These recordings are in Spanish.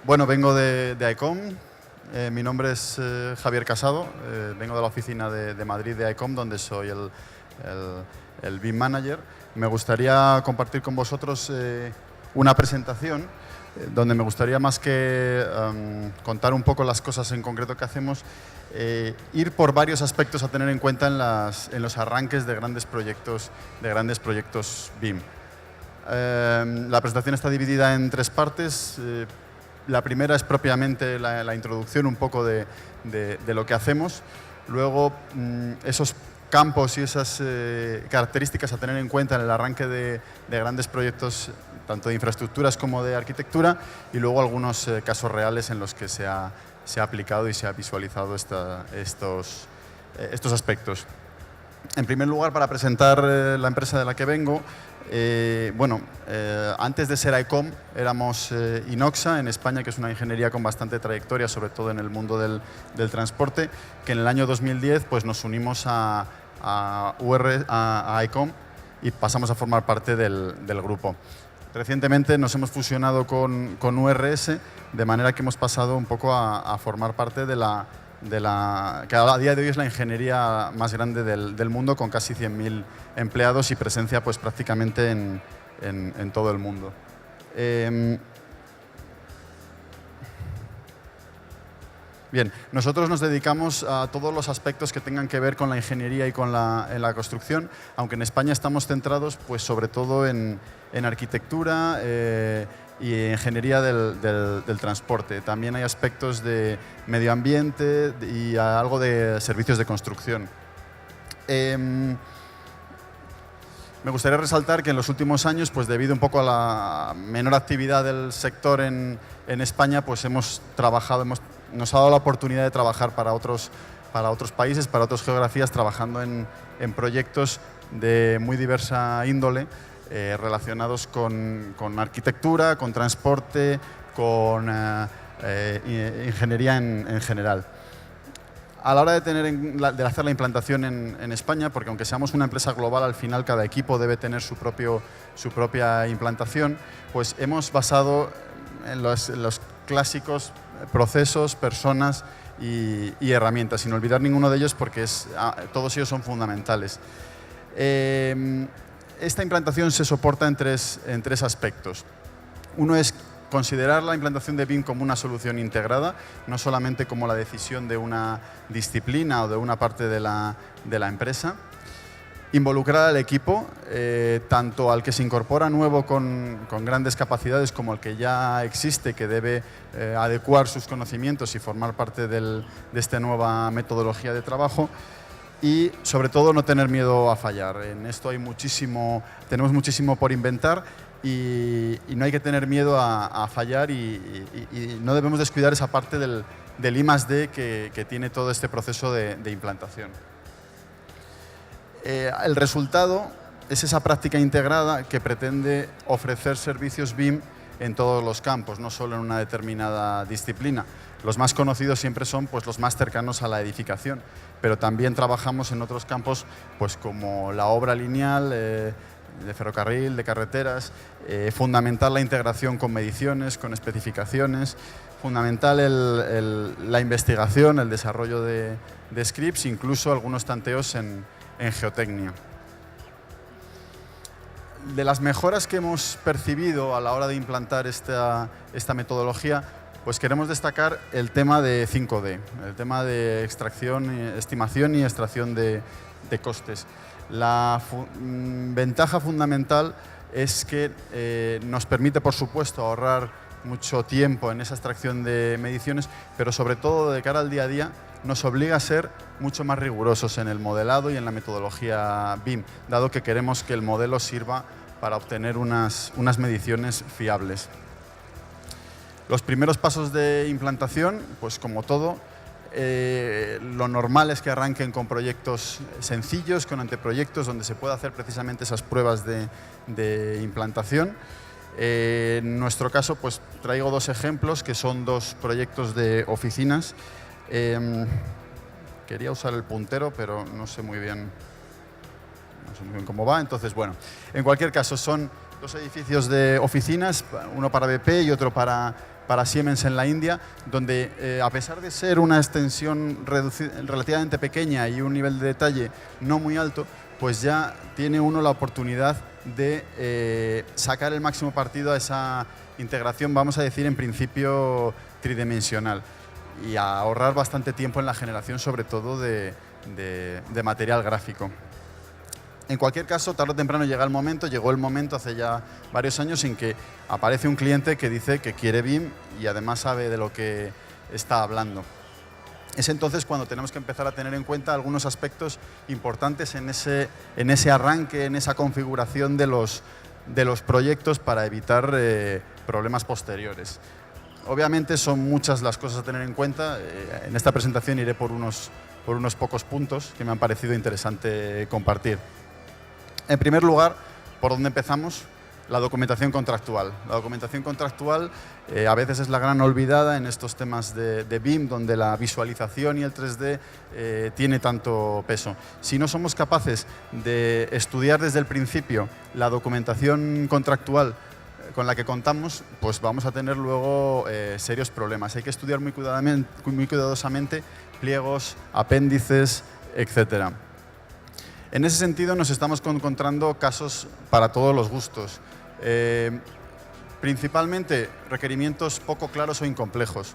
Bueno, vengo de ICOM. Mi nombre es Javier Casado. Vengo de la oficina de Madrid de ICOM, donde soy el BIM Manager. Me gustaría compartir con vosotros una presentación donde me gustaría, más que contar un poco las cosas en concreto que hacemos, ir por varios aspectos a tener en cuenta en los arranques de grandes proyectos BIM. La presentación está dividida en tres partes. La primera es propiamente la introducción un poco de lo que hacemos. Luego, esos campos y esas características a tener en cuenta en el arranque de grandes proyectos, tanto de infraestructuras como de arquitectura, y luego algunos casos reales en los que se ha aplicado y se ha visualizado estos aspectos. En primer lugar, para presentar la empresa de la que vengo, antes de ser ICOM éramos Inoxa en España, que es una ingeniería con bastante trayectoria, sobre todo en el mundo del transporte, que en el año 2010 pues, nos unimos a ICOM y pasamos a formar parte del grupo. Recientemente nos hemos fusionado con URS, de manera que hemos pasado un poco a formar parte de la que a día de hoy es la ingeniería más grande del mundo, con casi 100.000 empleados y presencia pues, prácticamente en todo el mundo. Bien, nosotros nos dedicamos a todos los aspectos que tengan que ver con la ingeniería y con la construcción, aunque en España estamos centrados pues, sobre todo en arquitectura y ingeniería del transporte. También hay aspectos de medio ambiente y algo de servicios de construcción. Me gustaría resaltar que en los últimos años, pues debido un poco a la menor actividad del sector en España, pues nos ha dado la oportunidad de trabajar para otros países, para otras geografías, trabajando en proyectos de muy diversa índole, relacionados con arquitectura, con transporte, con ingeniería en general. A la hora de hacer la implantación en España, porque aunque seamos una empresa global, al final cada equipo debe tener su propia implantación, pues hemos basado en los clásicos procesos, personas y herramientas, sin olvidar ninguno de ellos, porque todos ellos son fundamentales. Esta implantación se soporta en tres aspectos. Uno es considerar la implantación de BIM como una solución integrada, no solamente como la decisión de una disciplina o de una parte de la empresa. Involucrar al equipo, tanto al que se incorpora nuevo con grandes capacidades como al que ya existe, que debe adecuar sus conocimientos y formar parte de esta nueva metodología de trabajo. Y, sobre todo, no tener miedo a fallar. En esto tenemos muchísimo por inventar y no hay que tener miedo a fallar y no debemos descuidar esa parte del I+D que tiene todo este proceso de implantación. El resultado es esa práctica integrada que pretende ofrecer servicios BIM en todos los campos, no solo en una determinada disciplina. Los más conocidos siempre son pues, los más cercanos a la edificación, pero también trabajamos en otros campos pues, como la obra lineal, de ferrocarril, de carreteras. Fundamental la integración con mediciones, con especificaciones. Fundamental la investigación, el desarrollo de scripts, incluso algunos tanteos en geotecnia. De las mejoras que hemos percibido a la hora de implantar esta metodología, pues queremos destacar el tema de 5D, el tema de estimación y extracción de costes. La ventaja fundamental es que nos permite, por supuesto, ahorrar mucho tiempo en esa extracción de mediciones, pero sobre todo de cara al día a día nos obliga a ser mucho más rigurosos en el modelado y en la metodología BIM, dado que queremos que el modelo sirva para obtener unas mediciones fiables. Los primeros pasos de implantación, pues como todo, lo normal es que arranquen con proyectos sencillos, con anteproyectos, donde se pueda hacer precisamente esas pruebas de implantación. En nuestro caso, pues traigo dos ejemplos, que son dos proyectos de oficinas. Quería usar el puntero, pero no sé muy bien cómo va. Entonces, bueno, en cualquier caso, son dos edificios de oficinas, uno para BP y otro para para Siemens en la India, donde a pesar de ser una extensión relativamente pequeña y un nivel de detalle no muy alto, pues ya tiene uno la oportunidad de sacar el máximo partido a esa integración, vamos a decir, en principio tridimensional, y a ahorrar bastante tiempo en la generación, sobre todo de material gráfico. En cualquier caso, tarde o temprano llegó el momento hace ya varios años en que aparece un cliente que dice que quiere BIM y además sabe de lo que está hablando. Es entonces cuando tenemos que empezar a tener en cuenta algunos aspectos importantes en ese arranque, en esa configuración de los proyectos para evitar problemas posteriores. Obviamente son muchas las cosas a tener en cuenta. En esta presentación iré por unos pocos puntos que me han parecido interesante compartir. En primer lugar, ¿por dónde empezamos? La documentación contractual. La documentación contractual a veces es la gran olvidada en estos temas de BIM, donde la visualización y el 3D tiene tanto peso. Si no somos capaces de estudiar desde el principio la documentación contractual con la que contamos, pues vamos a tener luego serios problemas. Hay que estudiar muy cuidadosamente pliegos, apéndices, etcétera. En ese sentido nos estamos encontrando casos para todos los gustos. Principalmente requerimientos poco claros o incompletos.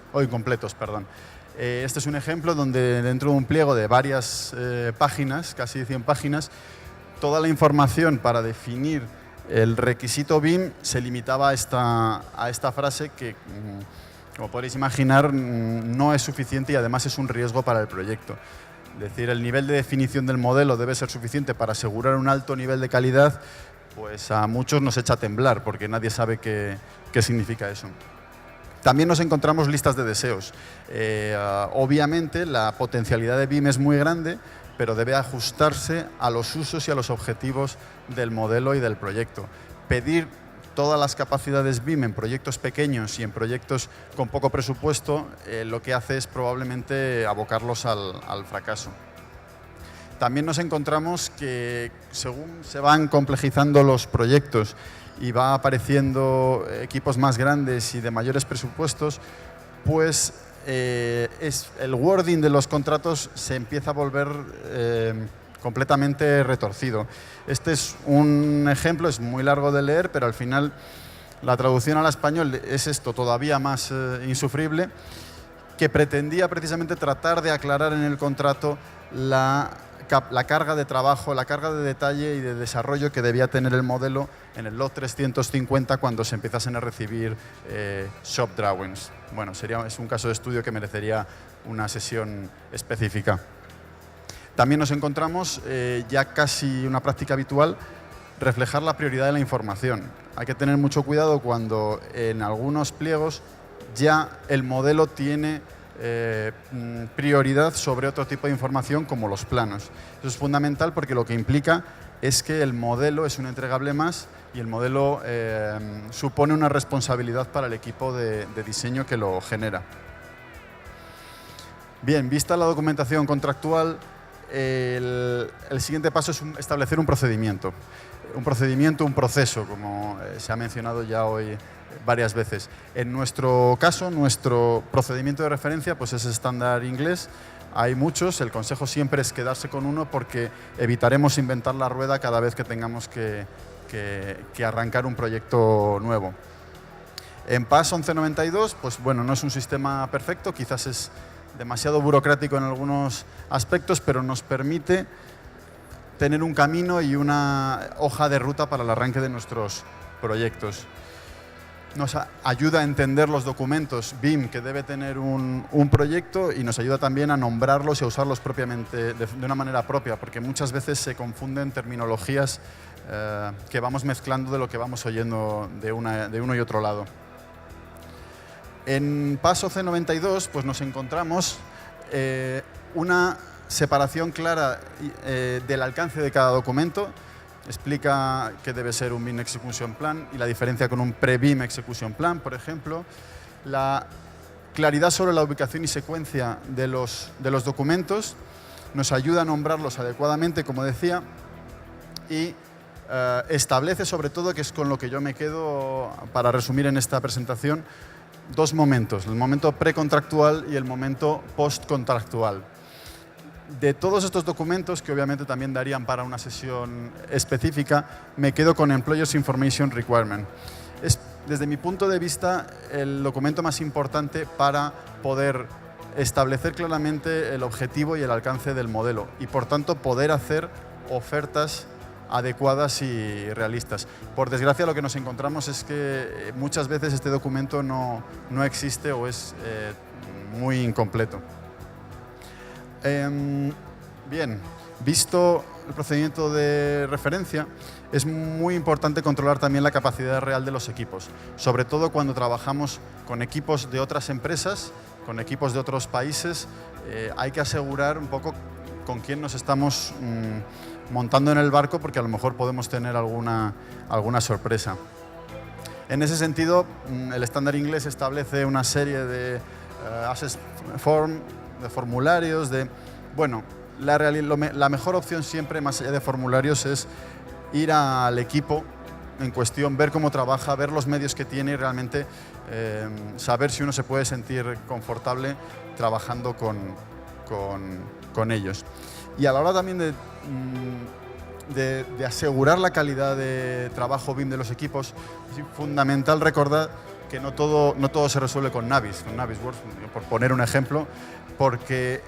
Este es un ejemplo donde dentro de un pliego de varias páginas, casi 100 páginas, toda la información para definir el requisito BIM se limitaba a esta frase que, como podréis imaginar, no es suficiente y además es un riesgo para el proyecto. Es decir, el nivel de definición del modelo debe ser suficiente para asegurar un alto nivel de calidad, pues a muchos nos echa a temblar porque nadie sabe qué significa eso. También nos encontramos listas de deseos. Obviamente la potencialidad de BIM es muy grande, pero debe ajustarse a los usos y a los objetivos del modelo y del proyecto. Pedir todas las capacidades BIM en proyectos pequeños y en proyectos con poco presupuesto, lo que hace es probablemente abocarlos al fracaso. También nos encontramos que según se van complejizando los proyectos y va apareciendo equipos más grandes y de mayores presupuestos, pues el wording de los contratos se empieza a volver completamente retorcido. Este es un ejemplo, es muy largo de leer, pero al final la traducción al español es esto todavía más insufrible, que pretendía precisamente tratar de aclarar en el contrato la carga de trabajo, la carga de detalle y de desarrollo que debía tener el modelo en el lot 350 cuando se empezasen a recibir shop drawings. Bueno, es un caso de estudio que merecería una sesión específica. También nos encontramos, ya casi una práctica habitual, reflejar la prioridad de la información. Hay que tener mucho cuidado cuando en algunos pliegos ya el modelo tiene prioridad sobre otro tipo de información como los planos. Eso es fundamental porque lo que implica es que el modelo es un entregable más y el modelo supone una responsabilidad para el equipo de diseño que lo genera. Bien, vista la documentación contractual, el siguiente paso es establecer un procedimiento. Un proceso, como se ha mencionado ya hoy varias veces. En nuestro caso, nuestro procedimiento de referencia pues es estándar inglés. Hay muchos, el consejo siempre es quedarse con uno porque evitaremos inventar la rueda cada vez que tengamos que arrancar un proyecto nuevo. En PAS 1192, pues bueno, no es un sistema perfecto, quizás es demasiado burocrático en algunos aspectos, pero nos permite tener un camino y una hoja de ruta para el arranque de nuestros proyectos. Nos ayuda a entender los documentos BIM que debe tener un proyecto y nos ayuda también a nombrarlos y a usarlos propiamente, de una manera propia, porque muchas veces se confunden terminologías que vamos mezclando de lo que vamos oyendo de uno y otro lado. En PAS C92 pues nos encontramos una separación clara del alcance de cada documento. Explica que debe ser un BIM Execution Plan y la diferencia con un Pre-BIM Execution Plan, por ejemplo. La claridad sobre la ubicación y secuencia de los documentos nos ayuda a nombrarlos adecuadamente, como decía, y establece sobre todo, que es con lo que yo me quedo para resumir en esta presentación, dos momentos, el momento precontractual y el momento postcontractual. De todos estos documentos, que obviamente también darían para una sesión específica, me quedo con Employers Information Requirement. Es, desde mi punto de vista, el documento más importante para poder establecer claramente el objetivo y el alcance del modelo y, por tanto, poder hacer ofertas adecuadas y realistas. Por desgracia, lo que nos encontramos es que muchas veces este documento no existe o es muy incompleto. Bien, visto el procedimiento de referencia, es muy importante controlar también la capacidad real de los equipos, sobre todo cuando trabajamos con equipos de otras empresas, con equipos de otros países. Hay que asegurar un poco con quién nos estamos montando en el barco, porque a lo mejor podemos tener alguna sorpresa. En ese sentido, el estándar inglés establece una serie de access form, de formularios, bueno, la mejor opción siempre, más allá de formularios, es ir al equipo en cuestión, ver cómo trabaja, ver los medios que tiene y realmente saber si uno se puede sentir confortable trabajando con ellos. Y a la hora también de asegurar la calidad de trabajo BIM de los equipos, es fundamental recordar que no todo se resuelve con Navisworks, por poner un ejemplo, porque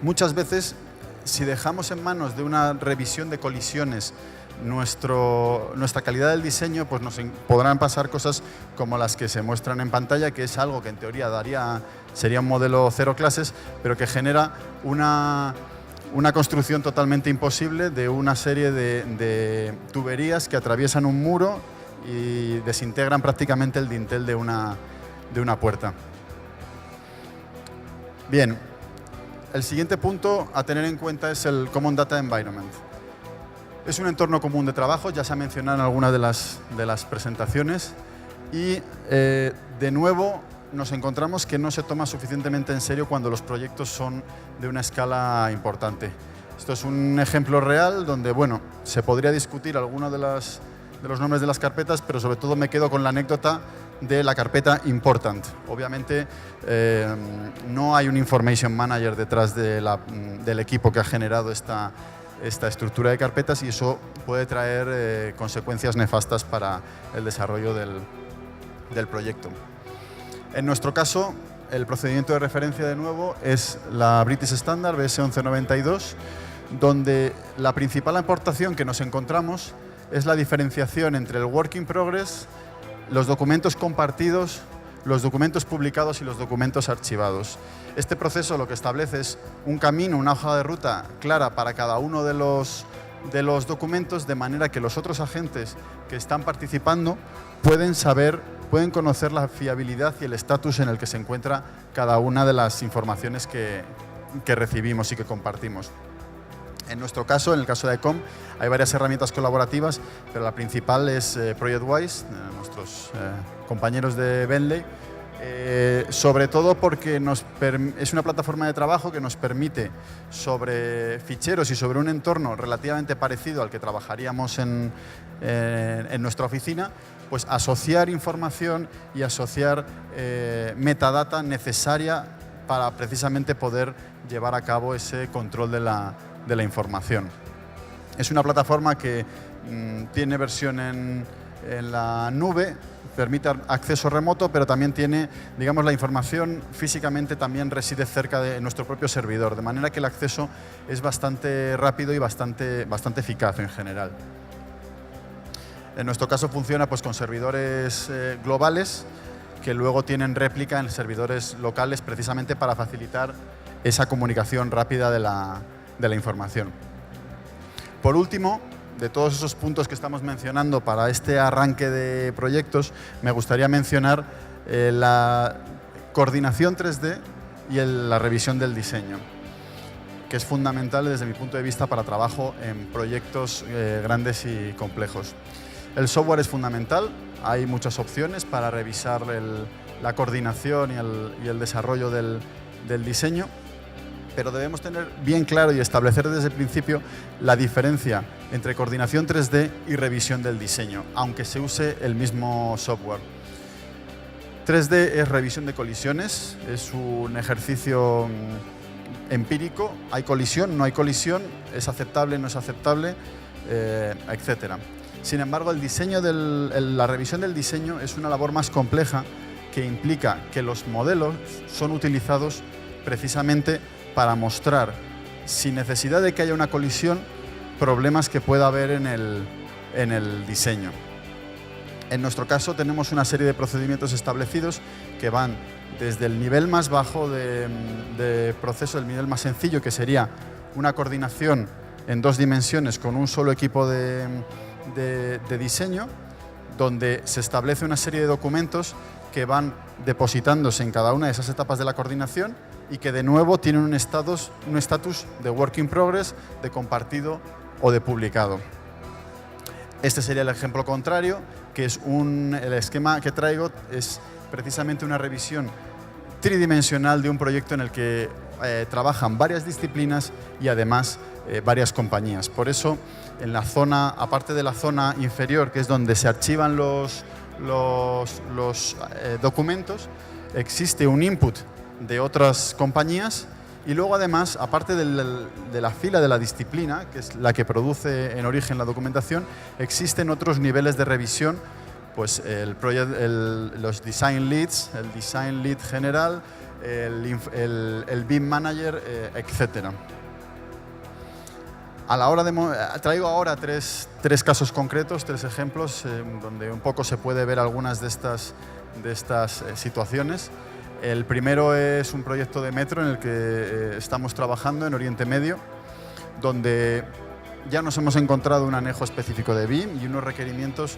muchas veces, si dejamos en manos de una revisión de colisiones nuestra calidad del diseño, pues nos podrán pasar cosas como las que se muestran en pantalla, que es algo que en teoría sería un modelo cero clases, pero que genera una construcción totalmente imposible de una serie de tuberías que atraviesan un muro y desintegran prácticamente el dintel de una puerta. Bien, el siguiente punto a tener en cuenta es el Common Data Environment. Es un entorno común de trabajo, ya se ha mencionado en alguna de las presentaciones, y de nuevo nos encontramos que no se toma suficientemente en serio cuando los proyectos son de una escala importante. Esto es un ejemplo real donde, bueno, se podría discutir alguno de los nombres de las carpetas, pero sobre todo me quedo con la anécdota de la carpeta Important. Obviamente no hay un Information Manager detrás del equipo que ha generado esta estructura de carpetas, y eso puede traer consecuencias nefastas para el desarrollo del proyecto. En nuestro caso, el procedimiento de referencia, de nuevo, es la British Standard BS 1192, donde la principal aportación que nos encontramos es la diferenciación entre el Work in Progress, los documentos compartidos, los documentos publicados y los documentos archivados. Este proceso lo que establece es un camino, una hoja de ruta clara para cada uno de los documentos, de manera que los otros agentes que están participando pueden conocer la fiabilidad y el estatus en el que se encuentra cada una de las informaciones que recibimos y que compartimos. En nuestro caso, en el caso de ICOM, hay varias herramientas colaborativas, pero la principal es ProjectWise, nuestros compañeros de Bentley, sobre todo porque es una plataforma de trabajo que nos permite, sobre ficheros y sobre un entorno relativamente parecido al que trabajaríamos en nuestra oficina, pues asociar información y asociar metadata necesaria para precisamente poder llevar a cabo ese control de la información. Es una plataforma que tiene versión en la nube, permite acceso remoto, pero también tiene, digamos, la información físicamente también reside cerca de nuestro propio servidor, de manera que el acceso es bastante rápido y bastante eficaz en general. En nuestro caso funciona pues con servidores globales que luego tienen réplica en servidores locales, precisamente para facilitar esa comunicación rápida de la información. Por último, de todos esos puntos que estamos mencionando para este arranque de proyectos, me gustaría mencionar la coordinación 3D y la revisión del diseño, que es fundamental desde mi punto de vista para trabajo en proyectos grandes y complejos. El software es fundamental, hay muchas opciones para revisar la coordinación y el desarrollo del diseño, pero debemos tener bien claro y establecer desde el principio la diferencia entre coordinación 3D y revisión del diseño, aunque se use el mismo software. 3D es revisión de colisiones, es un ejercicio empírico. Hay colisión, no hay colisión, es aceptable, no es aceptable, etc. Sin embargo, la revisión del diseño es una labor más compleja que implica que los modelos son utilizados precisamente para mostrar, sin necesidad de que haya una colisión, problemas que pueda haber en el diseño. En nuestro caso tenemos una serie de procedimientos establecidos que van desde el nivel más bajo de proceso, el nivel más sencillo, que sería una coordinación en 2 dimensiones con un solo equipo de diseño, donde se establece una serie de documentos que van depositándose en cada una de esas etapas de la coordinación y que de nuevo tienen un estatus de work in progress, de compartido o de publicado. Este sería el ejemplo contrario, que es el esquema que traigo es precisamente una revisión tridimensional de un proyecto en el que trabajan varias disciplinas y además varias compañías. Por eso, en la zona, aparte de la zona inferior, que es donde se archivan los documentos, existe un input de otras compañías y luego además, aparte de la fila de la disciplina, que es la que produce en origen la documentación, existen otros niveles de revisión, pues los design leads, el design lead general, el BIM manager, etc. Traigo ahora tres casos concretos, 3 ejemplos, donde un poco se puede ver algunas de estas situaciones. El primero es un proyecto de metro en el que estamos trabajando en Oriente Medio, donde ya nos hemos encontrado un anejo específico de BIM y unos requerimientos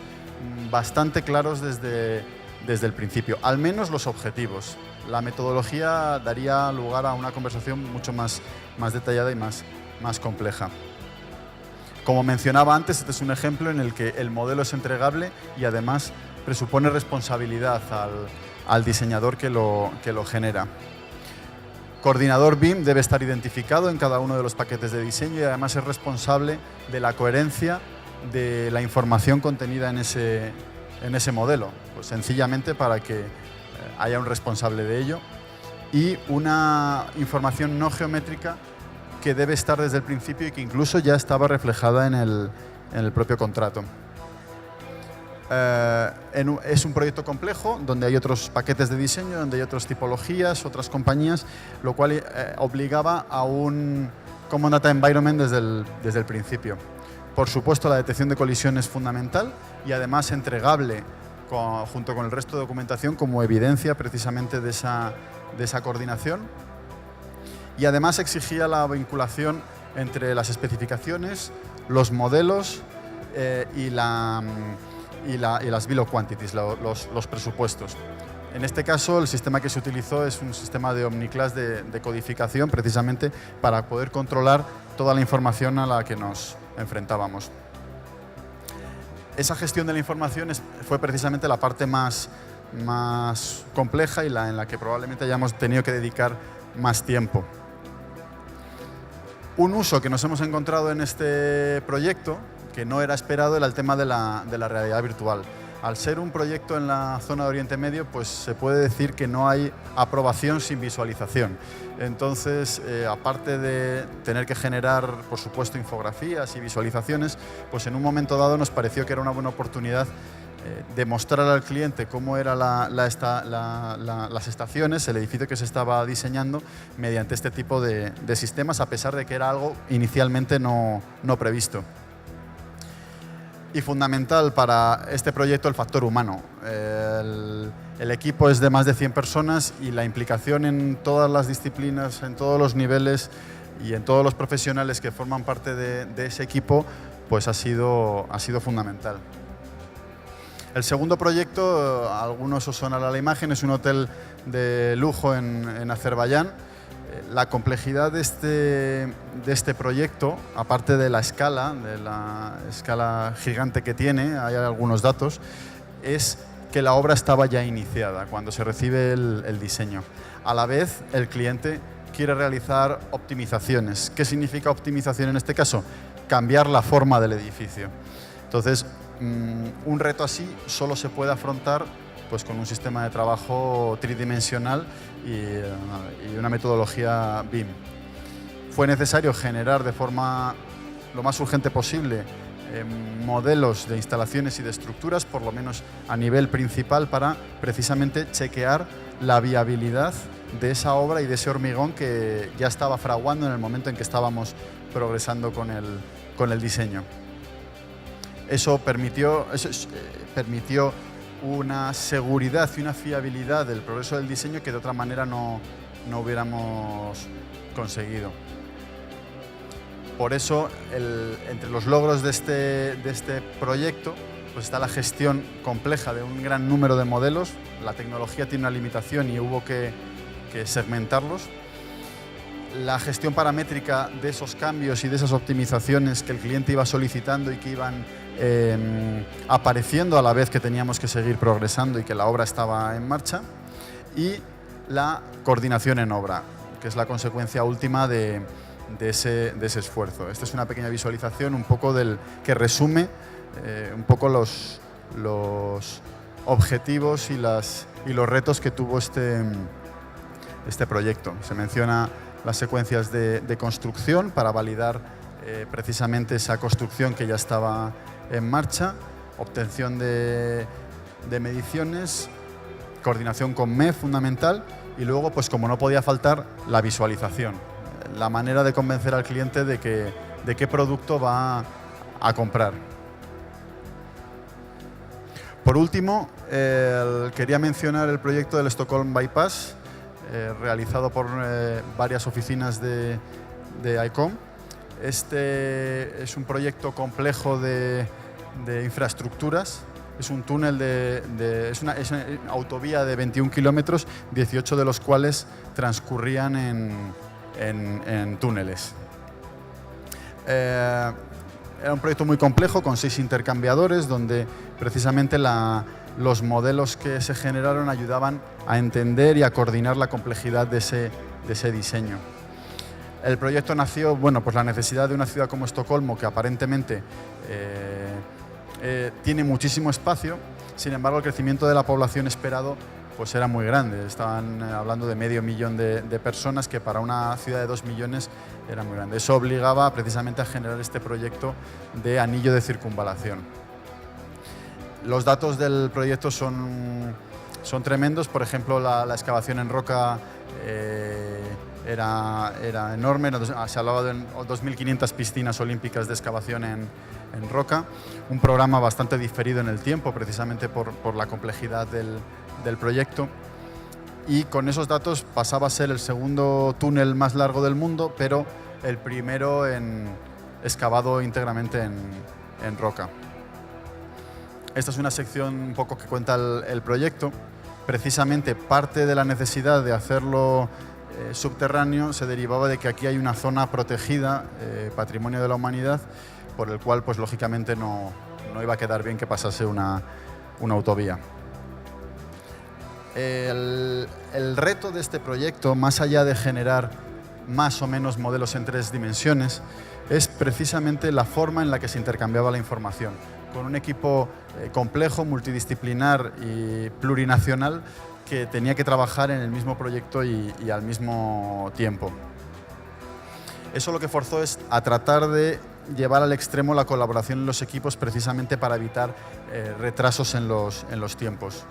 bastante claros desde el principio, al menos los objetivos. La metodología daría lugar a una conversación mucho más detallada y más compleja. Como mencionaba antes, este es un ejemplo en el que el modelo es entregable y además presupone responsabilidad al diseñador que lo genera. Coordinador BIM debe estar identificado en cada uno de los paquetes de diseño y además es responsable de la coherencia de la información contenida en ese modelo, pues sencillamente para que haya un responsable de ello, y una información no geométrica que debe estar desde el principio y que incluso ya estaba reflejada en el propio contrato. Es un proyecto complejo donde hay otros paquetes de diseño, donde hay otras tipologías, otras compañías, lo cual obligaba a un Common Data Environment desde el principio. Por supuesto, la detección de colisión es fundamental y además entregable junto con el resto de documentación como evidencia precisamente de esa coordinación. Y además exigía la vinculación entre las especificaciones, los modelos y las bill of quantities, los presupuestos. En este caso, el sistema que se utilizó es un sistema de omniclass de codificación, precisamente para poder controlar toda la información a la que nos enfrentábamos. Esa gestión de la información fue precisamente la parte más compleja y en la que probablemente hayamos tenido que dedicar más tiempo. Un uso que nos hemos encontrado en este proyecto, que no era esperado, era el tema de la realidad virtual. Al ser un proyecto en la zona de Oriente Medio, pues se puede decir que no hay aprobación sin visualización. Entonces, aparte de tener que generar, por supuesto, infografías y visualizaciones, pues en un momento dado nos pareció que era una buena oportunidad de mostrar al cliente cómo eran las estaciones, el edificio que se estaba diseñando mediante este tipo de sistemas, a pesar de que era algo inicialmente no previsto. Y fundamental para este proyecto el factor humano. El equipo es de más de 100 personas y la implicación en todas las disciplinas, en todos los niveles y en todos los profesionales que forman parte de ese equipo, pues ha sido fundamental. El segundo proyecto, a algunos os sonará la imagen, es un hotel de lujo en Azerbaiyán. La complejidad de este proyecto, aparte de la escala gigante que tiene, hay algunos datos, es que la obra estaba ya iniciada cuando se recibe el diseño. A la vez, el cliente quiere realizar optimizaciones. ¿Qué significa optimización en este caso? Cambiar la forma del edificio. Entonces, un reto así solo se puede afrontar pues con un sistema de trabajo tridimensional y una metodología BIM. Fue necesario generar de forma lo más urgente posible modelos de instalaciones y de estructuras, por lo menos a nivel principal, para precisamente chequear la viabilidad de esa obra y de ese hormigón que ya estaba fraguando en el momento en que estábamos progresando con el diseño. Eso permitió una seguridad y una fiabilidad del progreso del diseño que de otra manera no hubiéramos conseguido. Por eso, entre los logros de este proyecto, pues está la gestión compleja de un gran número de modelos. La tecnología tiene una limitación y hubo que segmentarlos. La gestión paramétrica de esos cambios y de esas optimizaciones que el cliente iba solicitando y que iban apareciendo a la vez que teníamos que seguir progresando y que la obra estaba en marcha. Y la coordinación en obra, que es la consecuencia última de ese esfuerzo. Esta es una pequeña visualización un poco que resume un poco los objetivos y los retos que tuvo este proyecto. Se menciona las secuencias de construcción para validar precisamente esa construcción que ya estaba en marcha, obtención de mediciones, coordinación con MEF fundamental y luego, pues como no podía faltar, la visualización. La manera de convencer al cliente de qué producto va a comprar. Por último, quería mencionar el proyecto del Stockholm Bypass, realizado por varias oficinas de ICOM. Este es un proyecto complejo de infraestructuras. Es un túnel es una autovía de 21 kilómetros, 18 de los cuales transcurrían en túneles. Era un proyecto muy complejo con 6 intercambiadores donde precisamente los modelos que se generaron ayudaban a entender y a coordinar la complejidad de ese diseño. El proyecto nació, pues la necesidad de una ciudad como Estocolmo, que aparentemente tiene muchísimo espacio. Sin embargo, el crecimiento de la población esperado pues era muy grande. Estaban hablando de 500.000 de personas, que para una ciudad de 2 millones era muy grande. Eso obligaba precisamente a generar este proyecto de anillo de circunvalación. Los datos del proyecto son tremendos. Por ejemplo, la excavación en roca era enorme. Se hablaba de 2.500 piscinas olímpicas de excavación en roca. Un programa bastante diferido en el tiempo, precisamente por la complejidad del proyecto. Y con esos datos pasaba a ser el segundo túnel más largo del mundo, pero el primero excavado íntegramente en roca. Esta es una sección un poco que cuenta el proyecto. Precisamente parte de la necesidad de hacerlo subterráneo se derivaba de que aquí hay una zona protegida, patrimonio de la humanidad, por el cual pues lógicamente no iba a quedar bien que pasase una autovía. El reto de este proyecto, más allá de generar más o menos modelos en 3 dimensiones, es precisamente la forma en la que se intercambiaba la información. Con un equipo complejo, multidisciplinar y plurinacional que tenía que trabajar en el mismo proyecto y al mismo tiempo. Eso lo que forzó es a tratar de llevar al extremo la colaboración en los equipos, precisamente para evitar retrasos en los tiempos.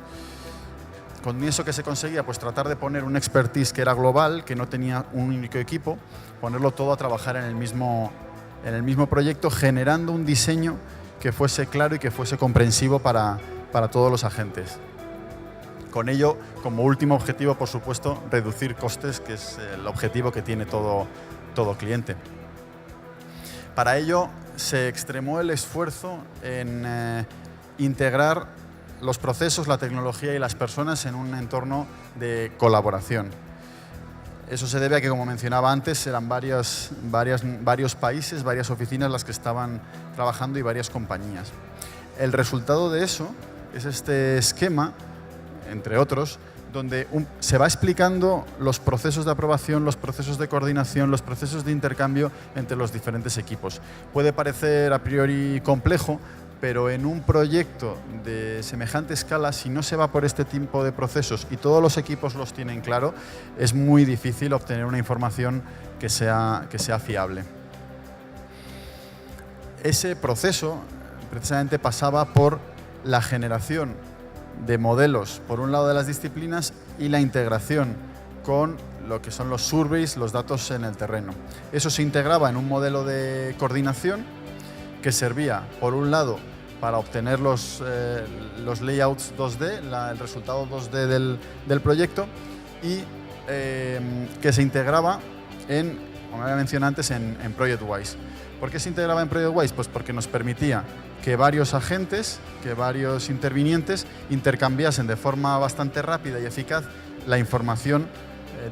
Con eso que se conseguía, pues tratar de poner un expertise que era global, que no tenía un único equipo, ponerlo todo a trabajar en el mismo proyecto, generando un diseño que fuese claro y que fuese comprensivo para todos los agentes. Con ello, como último objetivo, por supuesto, reducir costes, que es el objetivo que tiene todo cliente. Para ello, se extremó el esfuerzo en integrar los procesos, la tecnología y las personas en un entorno de colaboración. Eso se debe a que, como mencionaba antes, eran varios países, varias oficinas las que estaban trabajando y varias compañías. El resultado de eso es este esquema, entre otros, donde se va explicando los procesos de aprobación, los procesos de coordinación, los procesos de intercambio entre los diferentes equipos. Puede parecer a priori complejo, pero en un proyecto de semejante escala, si no se va por este tipo de procesos y todos los equipos los tienen claro, es muy difícil obtener una información que sea fiable. Ese proceso precisamente pasaba por la generación de modelos, por un lado de las disciplinas, y la integración con lo que son los surveys, los datos en el terreno. Eso se integraba en un modelo de coordinación que servía, por un lado, para obtener los layouts 2D, el resultado 2D del proyecto, y que se integraba como había mencionado antes, en ProjectWise. ¿Por qué se integraba en ProjectWise? Pues porque nos permitía que varios agentes, que varios intervinientes intercambiasen de forma bastante rápida y eficaz la información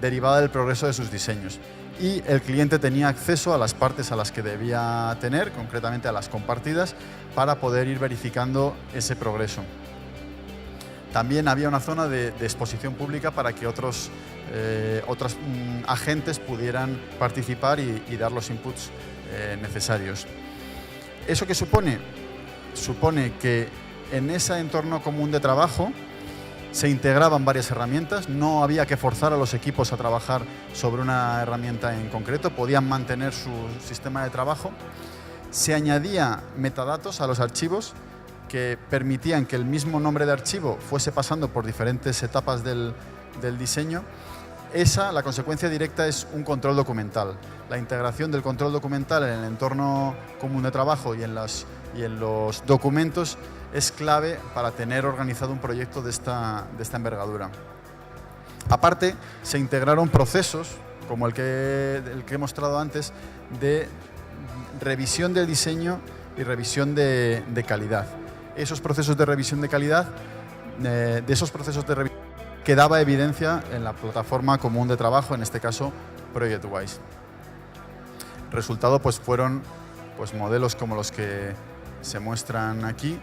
derivada del progreso de sus diseños. Y el cliente tenía acceso a las partes a las que debía tener, concretamente a las compartidas, para poder ir verificando ese progreso. También había una zona de exposición pública para que otros agentes pudieran participar y dar los inputs necesarios. ¿Eso qué supone? Supone que en ese entorno común de trabajo se integraban varias herramientas, no había que forzar a los equipos a trabajar sobre una herramienta en concreto, podían mantener su sistema de trabajo. Se añadía metadatos a los archivos que permitían que el mismo nombre de archivo fuese pasando por diferentes etapas del diseño. La consecuencia directa es un control documental. La integración del control documental en el entorno común de trabajo y en los documentos es clave para tener organizado un proyecto de esta envergadura. Aparte, se integraron procesos, como el que he mostrado antes, de revisión del diseño y revisión de calidad. Esos procesos de revisión de calidad, quedaba evidencia en la plataforma común de trabajo, en este caso ProjectWise. Resultado pues fueron modelos como los que se muestran aquí,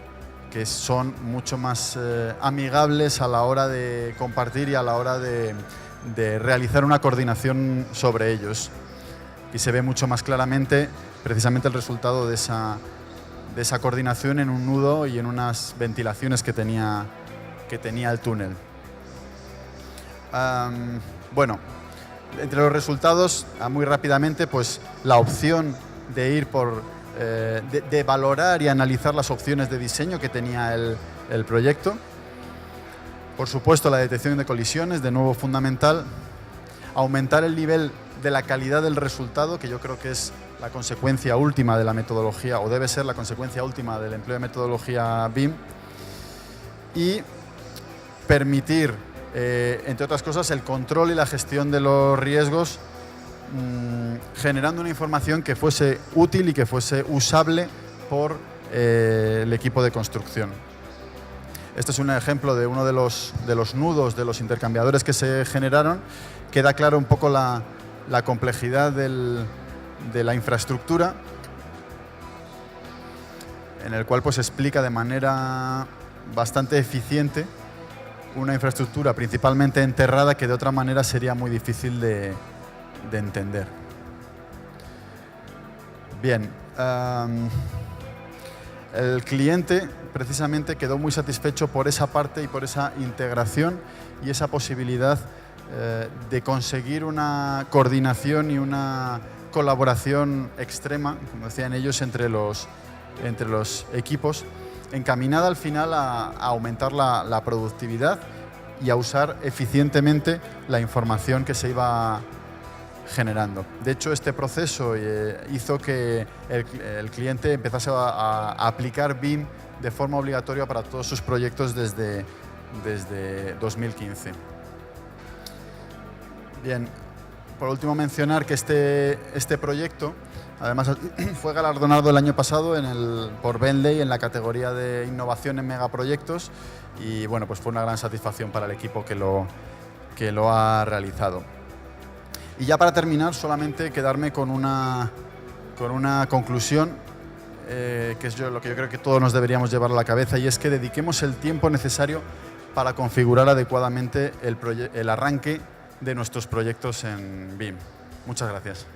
que son mucho más amigables a la hora de compartir y a la hora de realizar una coordinación sobre ellos. Y se ve mucho más claramente precisamente el resultado de esa coordinación en un nudo y en unas ventilaciones que tenía el túnel. Bueno, entre los resultados, muy rápidamente, pues la opción de ir de valorar y analizar las opciones de diseño que tenía el proyecto. Por supuesto, la detección de colisiones, de nuevo fundamental. Aumentar el nivel de la calidad del resultado, que yo creo que es la consecuencia última de la metodología, o debe ser la consecuencia última del empleo de metodología BIM. Y permitir, entre otras cosas, el control y la gestión de los riesgos, generando una información que fuese útil y que fuese usable por el equipo de construcción. Este es un ejemplo de uno de los nudos, de los intercambiadores que se generaron. Queda claro un poco la complejidad de la infraestructura, en el cual pues explica de manera bastante eficiente una infraestructura principalmente enterrada que de otra manera sería muy difícil de entender. Bien, el cliente precisamente quedó muy satisfecho por esa parte y por esa integración y esa posibilidad de conseguir una coordinación y una colaboración extrema, como decían ellos, entre los equipos, encaminada al final a aumentar la productividad y a usar eficientemente la información que se iba generando. De hecho, este proceso hizo que el cliente empezase a aplicar BIM de forma obligatoria para todos sus proyectos desde 2015. Bien, por último mencionar que este proyecto además fue galardonado el año pasado por Bentley en la categoría de innovación en megaproyectos y bueno, pues fue una gran satisfacción para el equipo que lo ha realizado. Y ya para terminar, solamente quedarme con una conclusión, que es lo que yo creo que todos nos deberíamos llevar a la cabeza, y es que dediquemos el tiempo necesario para configurar adecuadamente el arranque de nuestros proyectos en BIM. Muchas gracias.